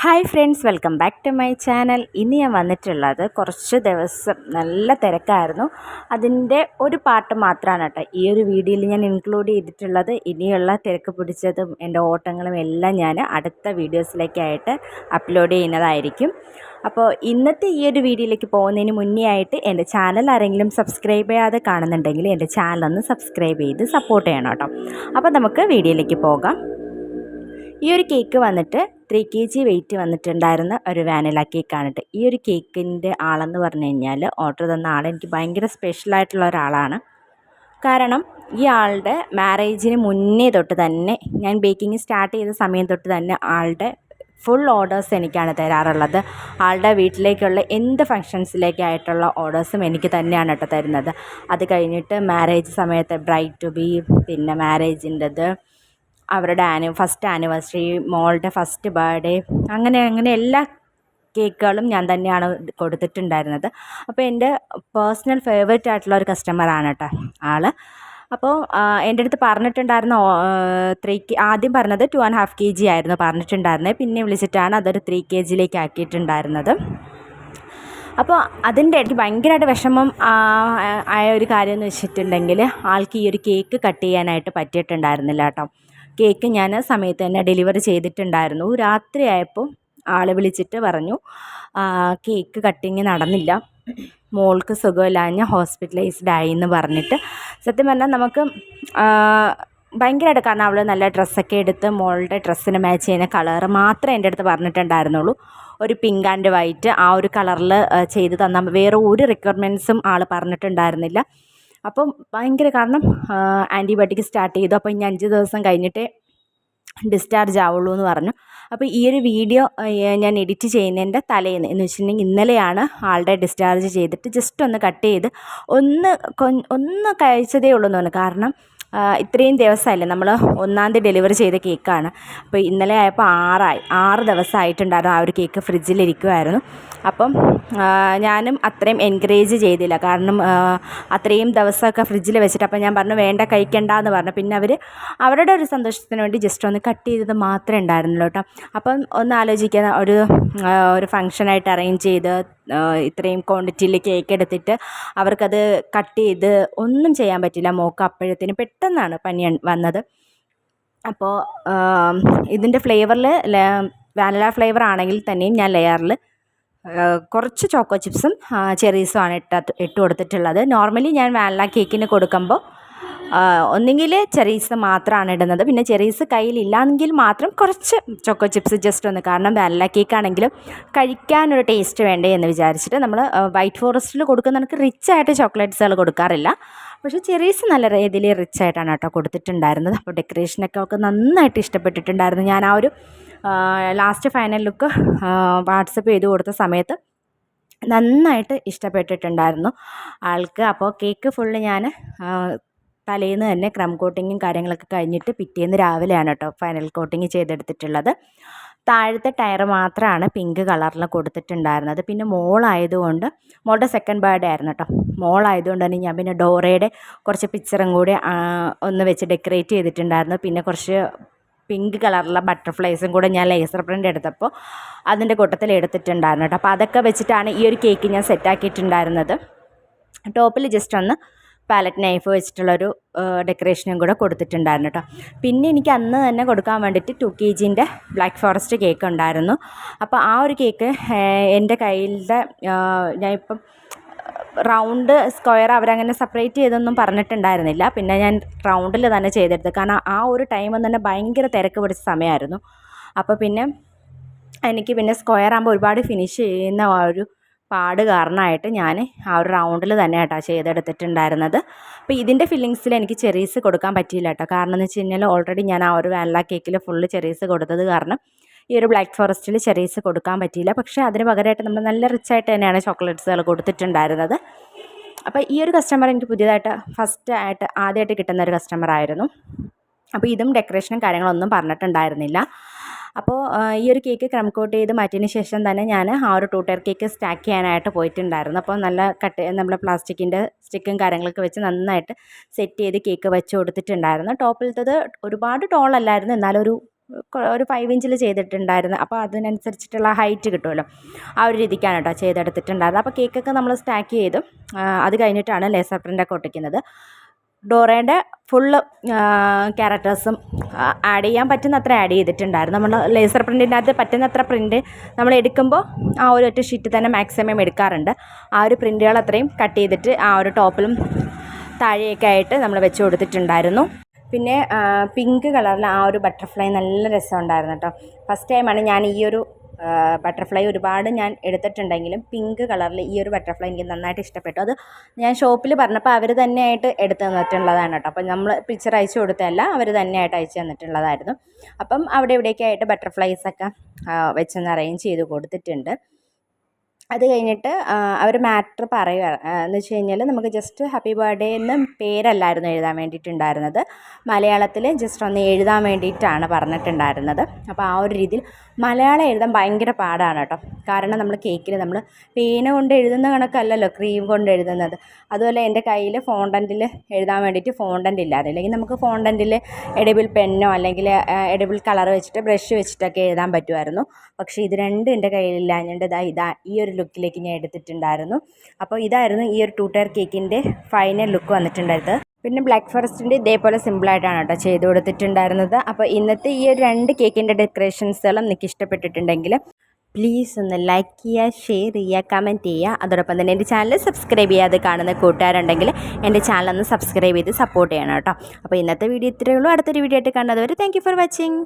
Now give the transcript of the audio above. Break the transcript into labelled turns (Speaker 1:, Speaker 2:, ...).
Speaker 1: Hi friends, welcome back to my channel. ഇന്ന് ഞാൻ വന്നിട്ടുള്ളത് കുറച്ച് ദിവസം നല്ല തിരക്കായിരുന്നു. അതിൻ്റെ ഒരു പാർട്ട് മാത്രമാണ് കേട്ടോ ഈ ഒരു വീഡിയോയിൽ ഞാൻ ഇൻക്ലൂഡ് ചെയ്തിട്ടുള്ളത്. ഇനിയുള്ള തിരക്ക് പിടിച്ചതും എൻ്റെ ഓട്ടങ്ങളും എല്ലാം ഞാൻ അടുത്ത വീഡിയോസിലേക്കായിട്ട് അപ്ലോഡ് ചെയ്യുന്നതായിരിക്കും. അപ്പോൾ ഇന്നത്തെ ഈ ഒരു വീഡിയോയിലേക്ക് പോകുന്നതിന് മുന്നേ ആയിട്ട് എൻ്റെ ചാനൽ ആരെങ്കിലും സബ്സ്ക്രൈബ് ചെയ്യാതെ കാണുന്നുണ്ടെങ്കിൽ എൻ്റെ ചാനലൊന്ന് സബ്സ്ക്രൈബ് ചെയ്ത് സപ്പോർട്ട് ചെയ്യണം കേട്ടോ. അപ്പോൾ നമുക്ക് വീഡിയോയിലേക്ക് പോകാം. ഈ ഒരു കേക്ക് വന്നിട്ട് 3 kg വെയിറ്റ് വന്നിട്ടുണ്ടായിരുന്ന ഒരു വാനില കേക്കാണ് കേട്ടോ. ഈ ഒരു കേക്കിൻ്റെ ആളെന്ന് പറഞ്ഞു കഴിഞ്ഞാൽ, ഓർഡർ തന്ന ആൾ എനിക്ക് ഭയങ്കര സ്പെഷ്യലായിട്ടുള്ള ഒരാളാണ്. കാരണം ഈ ആളുടെ മാരേജിന് മുന്നേ തൊട്ട് തന്നെ, ഞാൻ ബേക്കിംഗ് സ്റ്റാർട്ട് ചെയ്ത സമയം തൊട്ട് തന്നെ ആളുടെ ഫുൾ ഓർഡേഴ്സ് എനിക്കാണ് തരാറുള്ളത്. ആളുടെ വീട്ടിലേക്കുള്ള എന്ത് ഫങ്ഷൻസിലേക്കായിട്ടുള്ള ഓർഡേഴ്സും എനിക്ക് തന്നെയാണ് കേട്ടോ തരുന്നത്. അത് കഴിഞ്ഞിട്ട് മാരേജ് സമയത്ത് ബ്രൈഡ് ടു ബി, പിന്നെ മാരേജിൻ്റെത്, അവരുടെ ഫസ്റ്റ് ആനിവേഴ്സറി, മോളുടെ ഫസ്റ്റ് ബർത്ത്ഡേ, അങ്ങനെ എല്ലാ കേക്കുകളും ഞാൻ തന്നെയാണ് കൊടുത്തിട്ടുണ്ടായിരുന്നത്. അപ്പോൾ എൻ്റെ പേഴ്സണൽ ഫേവറേറ്റ് ആയിട്ടുള്ള ഒരു കസ്റ്റമറാണ് കേട്ടോ ആൾ. അപ്പോൾ എൻ്റെ അടുത്ത് പറഞ്ഞിട്ടുണ്ടായിരുന്ന ആദ്യം പറഞ്ഞത് 2.5 kg ആയിരുന്നു പറഞ്ഞിട്ടുണ്ടായിരുന്നത്. പിന്നെ വിളിച്ചിട്ടാണ് അതൊരു 3 kg ആക്കിയിട്ടുണ്ടായിരുന്നത്. അപ്പോൾ അതിൻ്റെ എനിക്ക് ഭയങ്കരമായിട്ട് വിഷമം ആയ ഒരു കാര്യം എന്ന് വെച്ചിട്ടുണ്ടെങ്കിൽ, ആൾക്ക് ഈ ഒരു കേക്ക് കട്ട് ചെയ്യാനായിട്ട് പറ്റിയിട്ടുണ്ടായിരുന്നില്ല കേട്ടോ. കേക്ക് ഞാൻ സമയത്ത് തന്നെ ഡെലിവറി ചെയ്തിട്ടുണ്ടായിരുന്നു. രാത്രിയായപ്പോൾ ആൾ വിളിച്ചിട്ട് പറഞ്ഞു കേക്ക് കട്ടിങ് നടന്നില്ല, മോൾക്ക് സുഖമില്ലാഞ്ഞ് ഹോസ്പിറ്റലൈസ്ഡ് ആയി എന്ന് പറഞ്ഞിട്ട്. സത്യം പറഞ്ഞാൽ നമുക്ക് ഭയങ്കരമായിട്ട്, കാരണം അവൾ നല്ല ഡ്രസ്സൊക്കെ എടുത്ത് മോളുടെ ഡ്രസ്സിന് മാച്ച് ചെയ്യുന്ന കളർ മാത്രമേ എൻ്റെ അടുത്ത് പറഞ്ഞിട്ടുണ്ടായിരുന്നുള്ളൂ. ഒരു പിങ്ക് ആൻഡ് വൈറ്റ് ആ ഒരു കളറിൽ ചെയ്ത് തന്നാൽ, വേറെ ഒരു റിക്വയർമെൻറ്റ്സും ആൾ പറഞ്ഞിട്ടുണ്ടായിരുന്നില്ല. അപ്പം ഭയങ്കര, കാരണം ആൻറ്റിബയോട്ടിക് സ്റ്റാർട്ട് ചെയ്തു. അപ്പോൾ ഇനി 5 ദിവസം കഴിഞ്ഞിട്ടേ ഡിസ്ചാർജ് ആവുള്ളൂ എന്ന് പറഞ്ഞു. അപ്പോൾ ഈ ഒരു വീഡിയോ ഞാൻ എഡിറ്റ് ചെയ്യുന്നതിൻ്റെ തലേന്ന്, എന്ന് വെച്ചിട്ടുണ്ടെങ്കിൽ ഇന്നലെയാണ് ആളുടെ ഡിസ്ചാർജ് ചെയ്തിട്ട് ജസ്റ്റ് ഒന്ന് കട്ട് ചെയ്ത് ഒന്ന് കഴിച്ചതേ ഉള്ളൂ എന്ന് പറഞ്ഞു. കാരണം ഇത്രയും ദിവസമല്ലേ, നമ്മൾ 1-ാം തീയതി ഡെലിവറി ചെയ്ത കേക്കാണ്. അപ്പോൾ ഇന്നലെ ആയപ്പോൾ 6 ദിവസമായിട്ടുണ്ടായിരുന്നു ആ ഒരു കേക്ക് ഫ്രിഡ്ജിലിരിക്കുമായിരുന്നു. അപ്പം ഞാനും അത്രയും എൻകറേജ് ചെയ്തില്ല, കാരണം അത്രയും ദിവസമൊക്കെ ഫ്രിഡ്ജിൽ വെച്ചിട്ട്. അപ്പം ഞാൻ പറഞ്ഞു വേണ്ട, കഴിക്കണ്ട എന്ന് പറഞ്ഞു. പിന്നെ അവരുടെ ഒരു സന്തോഷത്തിന് വേണ്ടി ജസ്റ്റ് ഒന്ന് കട്ട് ചെയ്തത് മാത്രമേ ഉണ്ടായിരുന്നുള്ളൂ കേട്ടോ. അപ്പം ഒന്ന് ആലോചിക്കുക, ഒരു ഫങ്ഷനായിട്ട് അറേഞ്ച് ചെയ്ത് ഇത്രയും ക്വാണ്ടിറ്റിയിൽ കേക്ക് എടുത്തിട്ട് അവർക്കത് കട്ട് ചെയ്ത് ഒന്നും ചെയ്യാൻ പറ്റില്ല. മോൾക്ക് അപ്പോഴത്തേന് പെട്ടെന്നാണ് പനി വന്നത്. അപ്പോൾ ഇതിൻ്റെ ഫ്ലേവറിൽ വാനില ഫ്ലേവർ ആണെങ്കിൽ തന്നെയും ഞാൻ ലെയറിൽ കുറച്ച് ചോക്കോ ചിപ്സും ചെറീസും ആണ് ഇട്ട് കൊടുത്തിട്ടുള്ളത്. നോർമലി ഞാൻ വാനില കേക്കിന് കൊടുക്കുമ്പോൾ ഒന്നുകിൽ ചെറീസ് മാത്രമാണ് ഇടുന്നത്. പിന്നെ ചെറീസ് കയ്യിലില്ലായെങ്കിൽ മാത്രം കുറച്ച് ചോക്കോ ചിപ്സ് ജസ്റ്റ് ഒന്ന്, കാരണം വാനില കേക്കാണെങ്കിലും കഴിക്കാനൊരു ടേസ്റ്റ് വേണ്ടേ എന്ന് വിചാരിച്ചിട്ട് നമ്മൾ വൈറ്റ് ഫോറസ്റ്റിൽ കൊടുക്കുന്ന നമുക്ക് റിച്ചായിട്ട് ചോക്ലേറ്റ്സുകൾ കൊടുക്കാറില്ല. പക്ഷേ ചെറീസ് നല്ല രീതിയിൽ റിച്ചായിട്ടാണ് കേട്ടോ കൊടുത്തിട്ടുണ്ടായിരുന്നത്. അപ്പോൾ ഡെക്കറേഷനൊക്കെ അവർക്ക് നന്നായിട്ട് ഇഷ്ടപ്പെട്ടിട്ടുണ്ടായിരുന്നു. ഞാൻ ആ ഒരു ലാസ്റ്റ് ഫൈനൽ ലുക്ക് വാട്സപ്പ് ചെയ്ത് കൊടുത്ത സമയത്ത് നന്നായിട്ട് ഇഷ്ടപ്പെട്ടിട്ടുണ്ടായിരുന്നു ആൾക്ക്. അപ്പോൾ കേക്ക് ഫുള്ള് ഞാൻ തലേന്ന് തന്നെ ക്രം കോട്ടിങ്ങും കാര്യങ്ങളൊക്കെ കഴിഞ്ഞിട്ട് പിറ്റേന്ന് രാവിലെയാണ് കേട്ടോ ഫൈനൽ കോട്ടിങ് ചെയ്തെടുത്തിട്ടുള്ളത്. താഴത്തെ ടയർ മാത്രമാണ് പിങ്ക് കളറിൽ കൊടുത്തിട്ടുണ്ടായിരുന്നത്. പിന്നെ മോളുടെ 2nd ബർത്ത്ഡേ ആയിരുന്നു കേട്ടോ. മോളായതുകൊണ്ട് തന്നെ ഞാൻ പിന്നെ ഡോറയുടെ കുറച്ച് പിക്ചറും കൂടി ഒന്ന് വെച്ച് ഡെക്കറേറ്റ് ചെയ്തിട്ടുണ്ടായിരുന്നു. പിന്നെ കുറച്ച് പിങ്ക് കളറിലുള്ള ബട്ടർഫ്ലൈസും കൂടെ ഞാൻ ലേസർ പ്രിൻ്റ് എടുത്തപ്പോൾ അതിൻ്റെ കൂട്ടത്തിൽ എടുത്തിട്ടുണ്ടായിരുന്നു കേട്ടോ. അപ്പോൾ അതൊക്കെ വെച്ചിട്ടാണ് ഈ ഒരു കേക്ക് ഞാൻ സെറ്റാക്കിയിട്ടുണ്ടായിരുന്നത്. ടോപ്പിൽ ജസ്റ്റ് ഒന്ന് പാലറ്റ് നൈഫ് വെച്ചിട്ടുള്ളൊരു ഡെക്കറേഷനും കൂടെ കൊടുത്തിട്ടുണ്ടായിരുന്നു കേട്ടോ. പിന്നെ എനിക്ക് അന്ന് തന്നെ കൊടുക്കാൻ വേണ്ടിയിട്ട് 2 kg ബ്ലാക്ക് ഫോറസ്റ്റ് കേക്ക് ഉണ്ടായിരുന്നു. അപ്പോൾ ആ ഒരു കേക്ക് എൻ്റെ കയ്യിലെ ഞാനിപ്പം റൗണ്ട് സ്ക്വയർ അവരങ്ങനെ സെപ്പറേറ്റ് ചെയ്തൊന്നും പറഞ്ഞിട്ടുണ്ടായിരുന്നില്ല. പിന്നെ ഞാൻ റൗണ്ടിൽ തന്നെ ചെയ്തെടുത്തു, കാരണം ആ ഒരു ടൈം തന്നെ ഭയങ്കര തിരക്ക് പിടിച്ച സമയമായിരുന്നു. അപ്പോൾ പിന്നെ എനിക്ക് പിന്നെ സ്ക്വയർ ആകുമ്പോൾ ഒരുപാട് ഫിനിഷ് ചെയ്യുന്ന ആ ഒരു പാട് കാരണമായിട്ട് ഞാൻ ആ ഒരു റൗണ്ടിൽ തന്നെ കേട്ടോ ചെയ്തെടുത്തിട്ടുണ്ടായിരുന്നത്. അപ്പോൾ ഇതിൻ്റെ ഫില്ലിങ്സിൽ എനിക്ക് ചെറീസ് കൊടുക്കാൻ പറ്റിയില്ല കേട്ടോ. കാരണം എന്ന് വെച്ച് കഴിഞ്ഞാൽ ഓൾറെഡി ഞാൻ ആ ഒരു വാനില കേക്കിൽ ഫുള്ള് ചെറീസ് കൊടുത്തത് കാരണം ഈ ഒരു ബ്ലാക്ക് ഫോറസ്റ്റിൽ ചെറീസ് കൊടുക്കാൻ പറ്റിയില്ല. പക്ഷേ അതിന് പകരമായിട്ട് നമ്മൾ നല്ല റിച്ചായിട്ട് തന്നെയാണ് ചോക്ലേറ്റ്സുകൾ കൊടുത്തിട്ടുണ്ടായിരുന്നത്. അപ്പോൾ ഈ ഒരു കസ്റ്റമർ എനിക്ക് പുതിയതായിട്ട് ആദ്യമായിട്ട് കിട്ടുന്ന ഒരു കസ്റ്റമറായിരുന്നു. അപ്പോൾ ഇതും ഡെക്കറേഷനും കാര്യങ്ങളൊന്നും പറഞ്ഞിട്ടുണ്ടായിരുന്നില്ല. അപ്പോൾ ഈ ഒരു കേക്ക് ക്രം കോട്ട് ചെയ്ത് മാറ്റിയതിന് ശേഷം തന്നെ ഞാൻ ആ ഒരു 2 ടയർ കേക്ക് സ്റ്റാക്ക് ചെയ്യാനായിട്ട് പോയിട്ടുണ്ടായിരുന്നു. അപ്പോൾ നല്ല നമ്മൾ പ്ലാസ്റ്റിക്കിൻ്റെ സ്റ്റിക്കും കാര്യങ്ങളൊക്കെ വെച്ച് നന്നായിട്ട് സെറ്റ് ചെയ്ത് കേക്ക് വെച്ച് കൊടുത്തിട്ടുണ്ടായിരുന്നു. ടോപ്പിലത്തത് ഒരുപാട് ടോളല്ലായിരുന്നു, എന്നാലൊരു ഒരു 5 ഇഞ്ചിൽ ചെയ്തിട്ടുണ്ടായിരുന്നു. അപ്പോൾ അതിനനുസരിച്ചിട്ടുള്ള ഹൈറ്റ് കിട്ടുമല്ലോ, ആ ഒരു രീതിക്കാണ് കേട്ടോ ചെയ്തെടുത്തിട്ടുണ്ടായിരുന്നത്. അപ്പോൾ കേക്കൊക്കെ നമ്മൾ സ്റ്റാക്ക് ചെയ്ത് അത് കഴിഞ്ഞിട്ടാണ് ലേസർ പ്രിൻ്റൊക്കെ ഒട്ടിക്കുന്നത്. ഡോറയുടെ ഫുള്ള് ക്യാരക്ടേഴ്സും ആഡ് ചെയ്യാൻ പറ്റുന്നത്ര ആഡ് ചെയ്തിട്ടുണ്ടായിരുന്നു. നമ്മൾ ലേസർ പ്രിൻറ്റിൻ്റെ അകത്ത് പറ്റുന്നത്ര പ്രിൻറ്റ് നമ്മൾ എടുക്കുമ്പോൾ ആ ഒരു ഒറ്റ ഷീറ്റ് തന്നെ മാക്സിമം എടുക്കാറുണ്ട്. ആ ഒരു പ്രിൻറ്റുകൾ അത്രയും കട്ട് ചെയ്തിട്ട് ആ ഒരു ടോപ്പിലും താഴെയൊക്കെ ആയിട്ട് നമ്മൾ വെച്ച് കൊടുത്തിട്ടുണ്ടായിരുന്നു. പിന്നെ പിങ്ക് കളറിൽ ആ ഒരു ബട്ടർഫ്ലൈ നല്ല രസമുണ്ടായിരുന്നു കേട്ടോ. ഫസ്റ്റ് ടൈമാണ് ഞാൻ ഈ ഒരു ബട്ടർഫ്ലൈ ഒരുപാട് ഞാൻ എടുത്തിട്ടുണ്ടെങ്കിലും പിങ്ക് കളറിൽ ഈ ഒരു ബട്ടർഫ്ലൈ എനിക്ക് നന്നായിട്ട് ഇഷ്ടപ്പെട്ടു. അത് ഞാൻ ഷോപ്പിൽ പറഞ്ഞപ്പോൾ അവർ തന്നെയായിട്ട് എടുത്ത് തന്നിട്ടുള്ളതാണ് കേട്ടോ. അപ്പം നമ്മൾ പിക്ചർ അയച്ചു കൊടുത്തതല്ല, അവർ തന്നെയായിട്ട് അയച്ചു തന്നിട്ടുള്ളതായിരുന്നു. അപ്പം അവിടെ ഇവിടെയൊക്കെ ആയിട്ട് ബട്ടർഫ്ലൈസൊക്കെ വെച്ചൊന്ന് അറേഞ്ച് ചെയ്ത് കൊടുത്തിട്ടുണ്ട്. അത് കഴിഞ്ഞിട്ട് അവർ മാറ്റർ പറയുക എന്ന് വെച്ച് കഴിഞ്ഞാൽ നമുക്ക് ജസ്റ്റ് ഹാപ്പി ബർത്ത്ഡേ എന്ന് പേരല്ലായിരുന്നു എഴുതാൻ വേണ്ടിയിട്ടുണ്ടായിരുന്നത്, മലയാളത്തിൽ ജസ്റ്റ് ഒന്ന് എഴുതാൻ വേണ്ടിയിട്ടാണ് പറഞ്ഞിട്ടുണ്ടായിരുന്നത്. അപ്പോൾ ആ ഒരു രീതിയിൽ മലയാളം എഴുതാൻ ഭയങ്കര പാടാണ് കേട്ടോ. കാരണം നമ്മൾ കേക്കിൽ നമ്മൾ പേന കൊണ്ട് എഴുതുന്ന കണക്കല്ലല്ലോ ക്രീം കൊണ്ട് എഴുതുന്നത്. അതുപോലെ എൻ്റെ കയ്യിൽ ഫോണ്ടൻറ്റിൽ എഴുതാൻ വേണ്ടിയിട്ട് ഫോണ്ടൻ്റ് ഇല്ലാതെ, അല്ലെങ്കിൽ നമുക്ക് ഫോണ്ടൻറ്റിൽ എഡിബിൾ പെന്നോ അല്ലെങ്കിൽ എഡിബിൾ കളർ വെച്ചിട്ട് ബ്രഷ് വെച്ചിട്ടൊക്കെ എഴുതാൻ പറ്റുമായിരുന്നു. പക്ഷേ ഇത് രണ്ടും എൻ്റെ കയ്യിലില്ലാഞ്ഞുകൊണ്ട് ഈ ഒരു ലുക്കിലേക്ക് ഞാൻ എടുത്തിട്ടുണ്ടായിരുന്നു. അപ്പോൾ ഇതായിരുന്നു ഈ ഒരു 2 ടയർ കേക്കിൻ്റെ ഫൈനൽ ലുക്ക് വന്നിട്ടുണ്ടായിരുന്നത്. പിന്നെ ബ്ലാക്ക് ഫോറസ്റ്റിൻ്റെ ഇതേപോലെ സിമ്പിളായിട്ടാണ് കേട്ടോ ചെയ്ത് കൊടുത്തിട്ടുണ്ടായിരുന്നത്. അപ്പോൾ ഇന്നത്തെ ഈ ഒരു 2 കേക്കിൻ്റെ ഡെക്കറേഷൻസുകളും എനിക്ക് ഇഷ്ടപ്പെട്ടിട്ടുണ്ടെങ്കിൽ പ്ലീസ് ഒന്ന് ലൈക്ക് ചെയ്യുക, ഷെയർ ചെയ്യുക, കമൻറ്റ് ചെയ്യുക. അതോടൊപ്പം തന്നെ എൻ്റെ ചാനൽ സബ്സ്ക്രൈബ് ചെയ്യാതെ കാണുന്ന കൂട്ടുകാരുണ്ടെങ്കിൽ എൻ്റെ ചാനൽ ഒന്ന് സബ്സ്ക്രൈബ് ചെയ്ത് സപ്പോർട്ട് ചെയ്യണം കേട്ടോ. അപ്പോൾ ഇന്നത്തെ വീഡിയോ ഇത്രയേ ഉള്ളൂ. അടുത്തൊരു വീഡിയോ ആയിട്ട് കാണുന്നത് വരെ താങ്ക് യു ഫോർ വാച്ചിങ്.